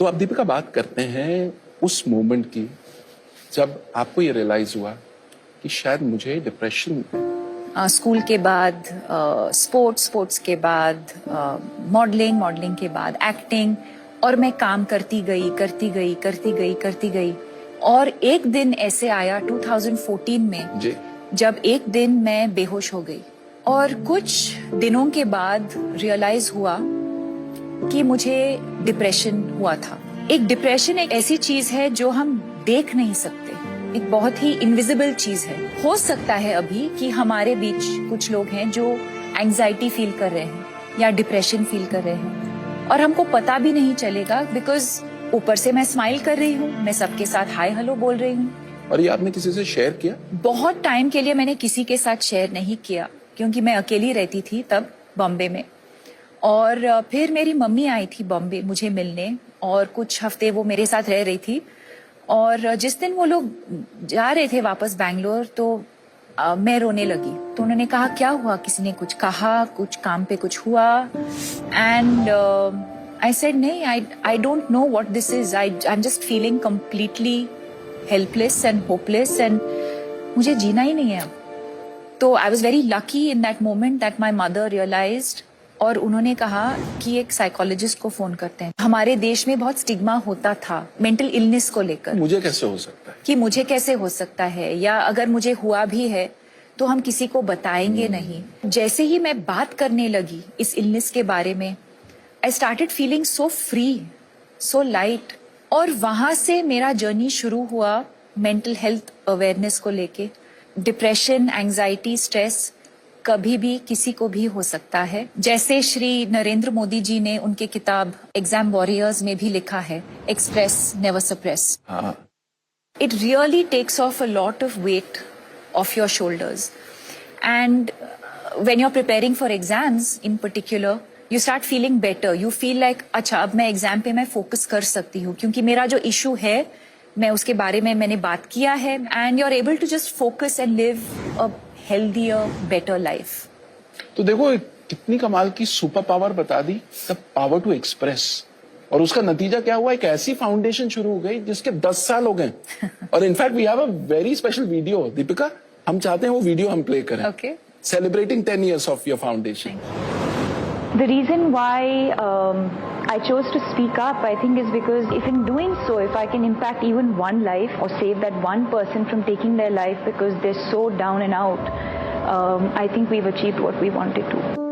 तो अब दीपिका बात करते हैं उस मोमेंट की जब आपको ये रियलाइज हुआ कि शायद मुझे डिप्रेशन स्कूल के बाद स्पोर्ट्स के बाद मॉडलिंग के बाद एक्टिंग, और मैं काम करती गई और एक दिन ऐसे आया 2014 में जी। जब एक दिन मैं बेहोश हो गई और कुछ दिनों के बाद रियलाइज हुआ कि मुझे डिप्रेशन हुआ था। एक डिप्रेशन एक ऐसी चीज है जो हम देख नहीं सकते, एक बहुत ही इनविजिबल चीज है। हो सकता है अभी कि हमारे बीच कुछ लोग हैं जो एंजाइटी फील कर रहे हैं या डिप्रेशन फील कर रहे हैं और हमको पता भी नहीं चलेगा, बिकॉज ऊपर से मैं स्माइल कर रही हूँ, मैं सबके साथ हाय हेलो बोल रही हूँ। और ये आपने किसी से शेयर किया? बहुत टाइम के लिए मैंने किसी के साथ शेयर नहीं किया क्योंकि मैं अकेली रहती थी तब बॉम्बे में। और फिर मेरी मम्मी आई थी बॉम्बे मुझे मिलने और कुछ हफ्ते वो मेरे साथ रह रही थी। और जिस दिन वो लोग जा रहे थे वापस बैंगलोर तो मैं रोने लगी। तो उन्होंने कहा क्या हुआ, किसी ने कुछ कहा, कुछ काम पे कुछ हुआ? एंड आई सेड नहीं, I don't know what this is, I am just feeling completely helpless and hopeless and मुझे जीना ही नहीं है अब। तो I was very lucky in that moment that my mother realised और उन्होंने कहा कि एक साइकोलॉजिस्ट को फोन करते हैं। हमारे देश में बहुत स्टिग्मा होता था मेंटल इलनेस को लेकर। मुझे कैसे हो सकता है, कि मुझे कैसे हो सकता है, या अगर मुझे हुआ भी है तो हम किसी को बताएंगे नहीं। जैसे ही मैं बात करने लगी इस इलनेस के बारे में, I started feeling so free, so light. और वहां से मेरा जर्नी शुरू हुआ मेंटल हेल्थ अवेयरनेस को लेके। डिप्रेशन, एंजाइटी, स्ट्रेस कभी भी किसी को भी हो सकता है। जैसे श्री नरेंद्र मोदी जी ने उनके किताब एग्जाम वॉरियर्स में भी लिखा है, express never suppress. It really takes off a lot of weight off your shoulders and when you are preparing for exams in particular you start feeling better. You feel like अच्छा अब मैं exam पे मैं focus कर सकती हूँ क्योंकि मेरा जो इशू है मैं उसके बारे में मैंने बात किया है। And you are able to just focus and live a healthier better life. तो देखो कितनी कमाल की सुपर पावर बता दी, द पावर टू एक्सप्रेस। और उसका नतीजा क्या हुआ, एक ऐसी फाउंडेशन शुरू हो गई जिसके 10 साल हो गए। और in fact we have a very special video. Deepika, हम चाहते हैं वो वीडियो हम प्ले करें। Okay. Celebrating 10 years of your foundation. The reason why I chose to speak up, I think, is because if in doing so, if I can impact even one life or save that one person from taking their life because they're so down and out, I think we've achieved what we wanted to.